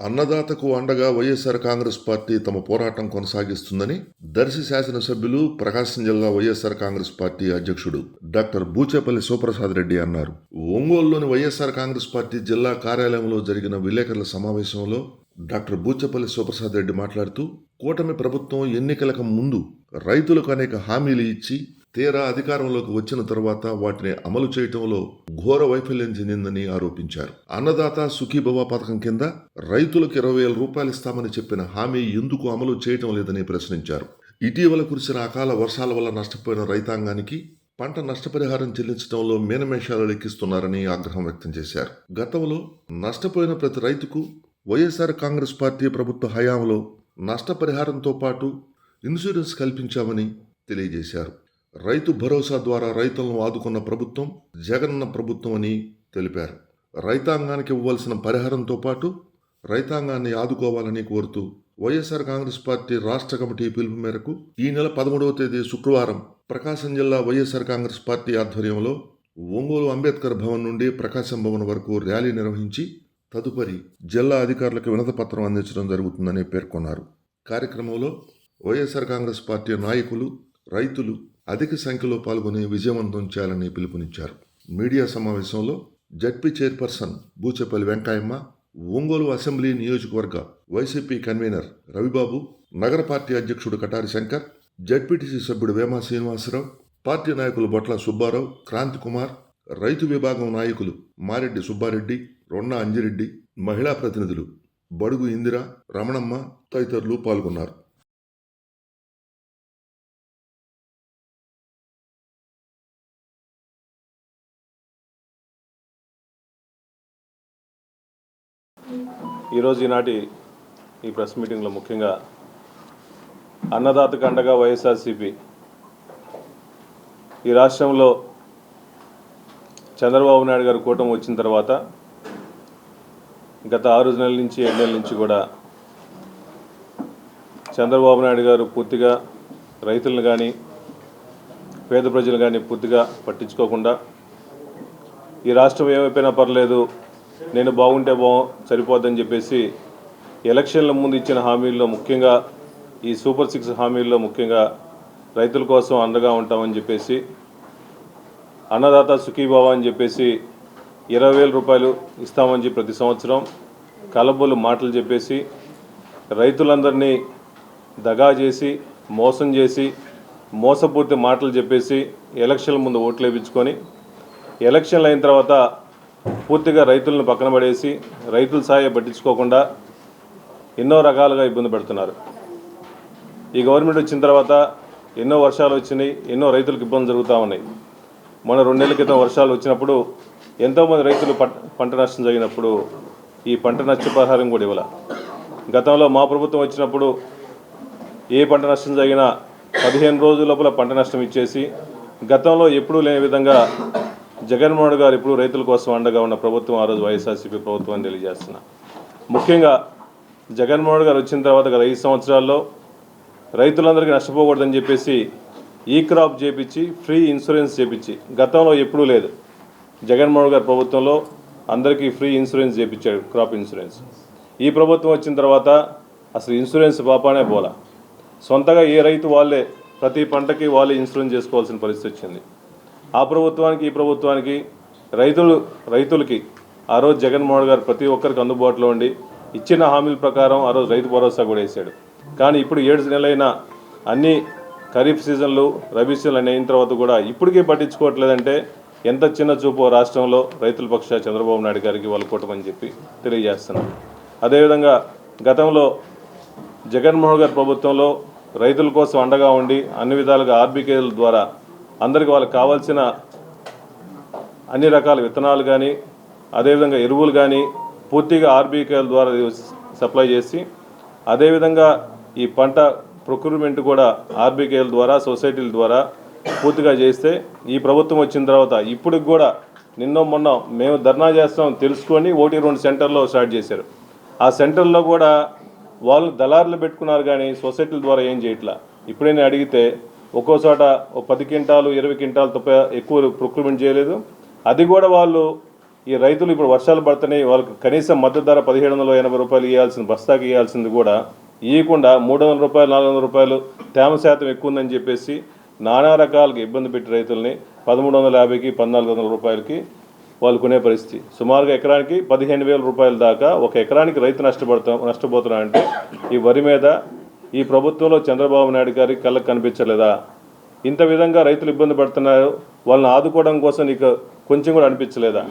అన్నదాతకు అండగా వైఎస్ఆర్ కాంగ్రెస్ పార్టీ తమ పోరాటం కొనసాగిస్తుందని దర్శి శాసనసభ్యులు, ప్రకాశం జిల్లా వైఎస్ఆర్ కాంగ్రెస్ పార్టీ అధ్యక్షుడు డాక్టర్ బూచేపల్లి శివప్రసాద్ రెడ్డి అన్నారు. ఒంగోలులోని వైఎస్ఆర్ కాంగ్రెస్ పార్టీ జిల్లా కార్యాలయంలో జరిగిన విలేకరుల సమావేశంలో డాక్టర్ బూచేపల్లి శివప్రసాద్ రెడ్డి మాట్లాడుతూ, కూటమి ప్రభుత్వం ఎన్నికలకు ముందు రైతులకు అనేక హామీలు ఇచ్చి తీరా అధికారంలోకి వచ్చిన తర్వాత వాటిని అమలు చేయటంలో ఘోర వైఫల్యం చెందిందని ఆరోపించారు. అన్నదాత సుఖీభవ పథకం కింద రైతులకు 20,000 రూపాయలు ఇస్తామని చెప్పిన హామీ ఎందుకు అమలు చేయటం లేదని ప్రశ్నించారు. ఇటీవల కురిసిన అకాల వర్షాల వల్ల నష్టపోయిన రైతాంగానికి పంట నష్టపరిహారం చెల్లించడంలో మీనమేషాలు లెక్కిస్తున్నారని ఆగ్రహం వ్యక్తం చేశారు. గతంలో నష్టపోయిన ప్రతి రైతుకు వైఎస్ఆర్ కాంగ్రెస్ పార్టీ ప్రభుత్వ హయాంలో నష్టపరిహారంతో పాటు ఇన్సూరెన్స్ కల్పించామని తెలియజేశారు. రైతు భరోసా ద్వారా రైతులను ఆదుకున్న ప్రభుత్వం జగనన్న ప్రభుత్వం అని తెలిపారు. రైతాంగానికి ఇవ్వాల్సిన పరిహారంతో పాటు రైతాంగాన్ని ఆదుకోవాలని కోరుతూ వైఎస్ఆర్ కాంగ్రెస్ పార్టీ రాష్ట్ర కమిటీ పిలుపు మేరకు ఈ నెల 13వ తేదీ శుక్రవారం ప్రకాశం జిల్లా వైఎస్ఆర్ కాంగ్రెస్ పార్టీ ఆధ్వర్యంలో ఒంగోలు అంబేద్కర్ భవన్ నుండి ప్రకాశం భవన్ వరకు ర్యాలీ నిర్వహించి తదుపరి జిల్లా అధికారులకు వినతిపత్రం అందించడం జరుగుతుందని పేర్కొన్నారు. కార్యక్రమంలో వైఎస్ఆర్ కాంగ్రెస్ పార్టీ నాయకులు, రైతులు అధిక సంఖ్యలో పాల్గొని విజయవంతం చేయాలని పిలుపునిచ్చారు. మీడియా సమావేశంలో ZP chairperson Boochepalli Venkayamma, Ongole assembly నియోజకవర్గ వైసీపీ కన్వీనర్ రవిబాబు, నగర పార్టీ అధ్యక్షుడు కటారి శంకర్, జడ్పీటీసీ సభ్యుడు వేమ శ్రీనివాసరావు, పార్టీ నాయకులు బొట్ల సుబ్బారావు, క్రాంతి కుమార్, రైతు విభాగం నాయకులు మారెడ్డి సుబ్బారెడ్డి, రొన్న అంజిరెడ్డి, మహిళా ప్రతినిధులు బడుగు ఇందిర, రమణమ్మ తదితరులు పాల్గొన్నారు. ఈరోజు ఈనాటి ఈ ప్రెస్ మీటింగ్లో ముఖ్యంగా అన్నదాతకు అండగా వైఎస్ఆర్సీపీ ఈ రాష్ట్రంలో చంద్రబాబు నాయుడు గారు కూటమి వచ్చిన తర్వాత గత 6 నెలల నుంచి 7 నెలల నుంచి కూడా చంద్రబాబు నాయుడు గారు పూర్తిగా రైతులను కానీ పేద ప్రజలు కానీ పూర్తిగా పట్టించుకోకుండా ఈ రాష్ట్రం ఏమైపోయినా పర్లేదు, నేను బాగుంటే సరిపోద్దని చెప్పేసి ఎలక్షన్ల ముందు ఇచ్చిన హామీల్లో ముఖ్యంగా ఈ సూపర్ 6 హామీల్లో ముఖ్యంగా రైతుల కోసం అండగా ఉంటామని చెప్పేసి అన్నదాత సుఖీభవ అని చెప్పేసి 20,000 రూపాయలు ఇస్తామని చెప్పి ప్రతి సంవత్సరం కలబోలు మాటలు చెప్పేసి రైతులందరినీ దగా చేసి మోసం చేసి మోసపూర్తి మాటలు చెప్పేసి ఎలక్షన్ల ముందు ఓట్లు వేయించుకొని ఎలక్షన్లు అయిన తర్వాత పూర్తిగా రైతులను పక్కన పడేసి రైతుల సాయం పట్టించుకోకుండా ఎన్నో రకాలుగా ఇబ్బంది పెడుతున్నారు. ఈ గవర్నమెంట్ వచ్చిన తర్వాత ఎన్నో వర్షాలు వచ్చినాయి, ఎన్నో రైతులకు ఇబ్బందులు జరుగుతూ ఉన్నాయి. మొన్న 2 నెలల క్రితం వర్షాలు వచ్చినప్పుడు ఎంతోమంది రైతులు పంట నష్టం జరిగినప్పుడు ఈ పంట నష్టపరిహారం కూడా ఇవ్వాలి. గతంలో మా ప్రభుత్వం వచ్చినప్పుడు ఏ పంట నష్టం జరిగినా 15 రోజుల లోపల పంట నష్టం ఇచ్చేసి గతంలో ఎప్పుడూ లేని విధంగా జగన్మోహన్ గారు ఇప్పుడు రైతుల కోసం అండగా ఉన్న ప్రభుత్వం ఆ రోజు వైఎస్ఆర్సీపీ ప్రభుత్వం అని తెలియజేస్తున్నా. ముఖ్యంగా జగన్మోహన్ గారు వచ్చిన తర్వాత గత 5 సంవత్సరాల్లో రైతులందరికీ నష్టపోకూడదని చెప్పేసి ఈ క్రాప్ చేపించి ఫ్రీ ఇన్సూరెన్స్ చేపించి గతంలో ఎప్పుడూ లేదు. జగన్మోహన్ గారి ప్రభుత్వంలో అందరికీ ఫ్రీ ఇన్సూరెన్స్ చేపించాడు, క్రాప్ ఇన్సూరెన్స్. ఈ ప్రభుత్వం వచ్చిన తర్వాత అసలు ఇన్సూరెన్స్ పాపానే పోలా. సొంతగా ఏ రైతు వాళ్ళే ప్రతి పంటకి వాళ్ళే ఇన్సూరెన్స్ చేసుకోవాల్సిన పరిస్థితి వచ్చింది. ఆ ప్రభుత్వానికి ఈ ప్రభుత్వానికి రైతులకి ఆ రోజు జగన్మోహన్ గారు ప్రతి ఒక్కరికి అందుబాటులో ఉండి ఇచ్చిన హామీల ప్రకారం ఆ రోజు రైతు భరోసా కూడా వేశాడు. కానీ ఇప్పుడు 7 నెలలైన అన్ని ఖరీఫ్ సీజన్లు, రబీ సీజన్లు అయిన తర్వాత కూడా ఇప్పటికీ పట్టించుకోవట్లేదంటే ఎంత చిన్న చూపో రాష్ట్రంలో రైతుల పక్ష చంద్రబాబు నాయుడు గారికి వాళ్ళు కొట్టమని చెప్పి తెలియజేస్తున్నాం. అదేవిధంగా గతంలో జగన్మోహన్ గారి ప్రభుత్వంలో రైతుల కోసం అండగా ఉండి అన్ని విధాలుగా ఆర్బీకేల ద్వారా అందరికీ వాళ్ళకి కావాల్సిన అన్ని రకాల విత్తనాలు కానీ అదేవిధంగా ఎరువులు కానీ పూర్తిగా ఆర్బీకేల ద్వారా సప్లై చేసి అదేవిధంగా ఈ పంట ప్రొక్యూర్మెంట్ కూడా ఆర్బీకేల ద్వారా సొసైటీల ద్వారా పూర్తిగా చేస్తే ఈ ప్రభుత్వం వచ్చిన తర్వాత ఇప్పటికి కూడా నిన్నో మొన్న మేము ధర్నా చేస్తాం తెలుసుకొని 1-2 సెంటర్లో స్టార్ట్ చేశారు. ఆ సెంటర్లో కూడా వాళ్ళు దళారులు పెట్టుకున్నారు కానీ సొసైటీల ద్వారా ఏం చేయట్లా. ఇప్పుడైనా అడిగితే ఒక్కో చోట 10 క్వింటాలు 20 క్వింటాలు తప్ప ఎక్కువ ప్రొక్యూర్మెంట్ చేయలేదు. అది కూడా వాళ్ళు ఈ రైతులు ఇప్పుడు వర్షాలు పడుతున్నాయి, వాళ్ళకి కనీసం మద్దతు ధర 1780 రూపాయలు ఇవ్వాల్సింది, బస్తాకి ఇవ్వాల్సింది కూడా ఇవ్వకుండా 300 రూపాయలు 400 రూపాయలు తేమ శాతం ఎక్కువ ఉందని చెప్పేసి నానా రకాలుగా ఇబ్బంది పెట్టి రైతుల్ని 1350కి 1400 రూపాయలకి వాళ్ళు కొనే పరిస్థితి. సుమారుగా ఎకరానికి 15,000 రూపాయల దాకా ఒక ఎకరానికి రైతు నష్టపోతున్నాడంటే ఈ వరి మీద ఈ ప్రభుత్వంలో చంద్రబాబు నాయుడు గారికి కళ్ళకు కనిపించలేదా? ఇంత విధంగా రైతులు ఇబ్బంది పడుతున్నారు, వాళ్ళని ఆదుకోవడం కోసం నీకు కొంచెం కూడా అనిపించలేదా?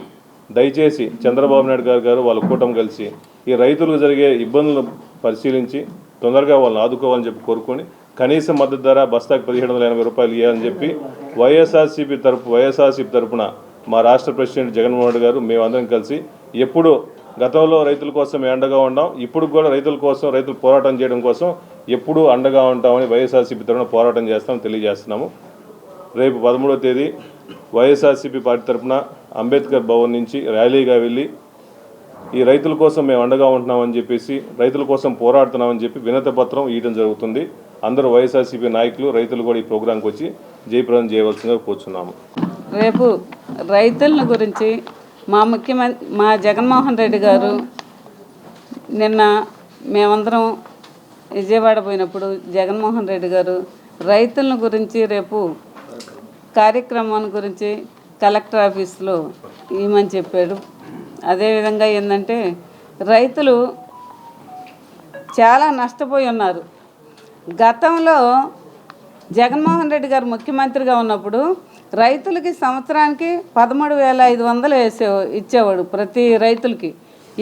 దయచేసి చంద్రబాబు నాయుడు గారు వాళ్ళ కూటమి కలిసి ఈ రైతులకు జరిగే ఇబ్బందులను పరిశీలించి తొందరగా వాళ్ళని ఆదుకోవాలని చెప్పి కోరుకొని కనీస మద్దతు ధర బస్తాకి 1780 రూపాయలు ఇవ్వాలని చెప్పి వైఎస్ఆర్సీపీ తరపున మా రాష్ట్ర ప్రెసిడెంట్ జగన్మోహన్ రెడ్డి గారు మేమందరం కలిసి ఎప్పుడు గతంలో రైతుల కోసం అండగా ఉన్నాం, ఇప్పుడు కూడా రైతుల కోసం రైతులు పోరాటం చేయడం కోసం ఎప్పుడూ అండగా ఉంటామని వైఎస్ఆర్సీపీ తరపున పోరాటం చేస్తామని తెలియజేస్తున్నాము. రేపు 13వ తేదీ వైఎస్ఆర్సీపీ పార్టీ తరపున అంబేద్కర్ భవన్ నుంచి ర్యాలీగా వెళ్ళి ఈ రైతుల కోసం మేము అండగా ఉంటున్నామని చెప్పేసి రైతుల కోసం పోరాడుతున్నామని చెప్పి వినతి పత్రం ఇవ్వడం జరుగుతుంది. అందరూ వైఎస్ఆర్సీపీ నాయకులు రైతులు కూడా ఈ ప్రోగ్రాంకి వచ్చి జయప్రదం చేయవలసిందిగా కూర్చున్నాము. రేపు రైతుల గురించి మా జగన్మోహన్ రెడ్డి గారు నిన్న మేమందరం విజయవాడ పోయినప్పుడు జగన్మోహన్ రెడ్డి గారు రైతుల గురించి రేపు కార్యక్రమాన్ని గురించి కలెక్టర్ ఆఫీస్లో ఇవ్వమని చెప్పాడు. అదేవిధంగా ఏంటంటే రైతులు చాలా నష్టపోయి ఉన్నారు. గతంలో జగన్మోహన్ రెడ్డి గారు ముఖ్యమంత్రిగా ఉన్నప్పుడు రైతులకి సంవత్సరానికి 13,500 ఇచ్చేవాడు ప్రతి రైతులకి,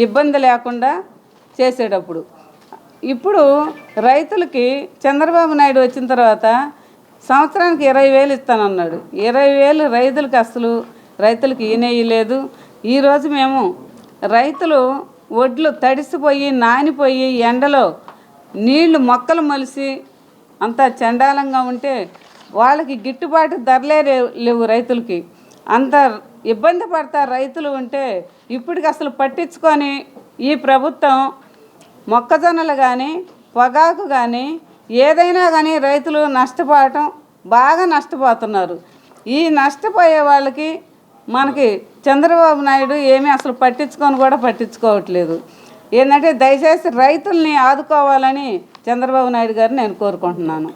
ఇబ్బంది లేకుండా చేసేటప్పుడు. ఇప్పుడు రైతులకి చంద్రబాబు నాయుడు వచ్చిన తర్వాత సంవత్సరానికి 20,000 ఇస్తానన్నాడు. 20,000 రైతులకి అసలు రైతులకి ఈనేయలేదు. ఈరోజు మేము రైతులు ఒడ్లు తడిసిపోయి నానిపోయి ఎండలో నీళ్లు మొక్కలు మొలిసి అంతా చండాలంగా ఉంటే వాళ్ళకి గిట్టుబాటు ధరలే లేవు. రైతులకి అంత ఇబ్బంది పడతారు రైతులు ఉంటే ఇప్పటికి అసలు పట్టించుకొని ఈ ప్రభుత్వం మొక్కజొన్నలు కానీ పొగాకు కానీ ఏదైనా కానీ రైతులు బాగా నష్టపోతున్నారు. ఈ నష్టపోయే వాళ్ళకి మనకి చంద్రబాబు నాయుడు ఏమీ అసలు పట్టించుకోవట్లేదు. ఏంటంటే దయచేసి రైతుల్ని ఆదుకోవాలని చంద్రబాబు నాయుడు గారిని నేను కోరుకుంటున్నాను.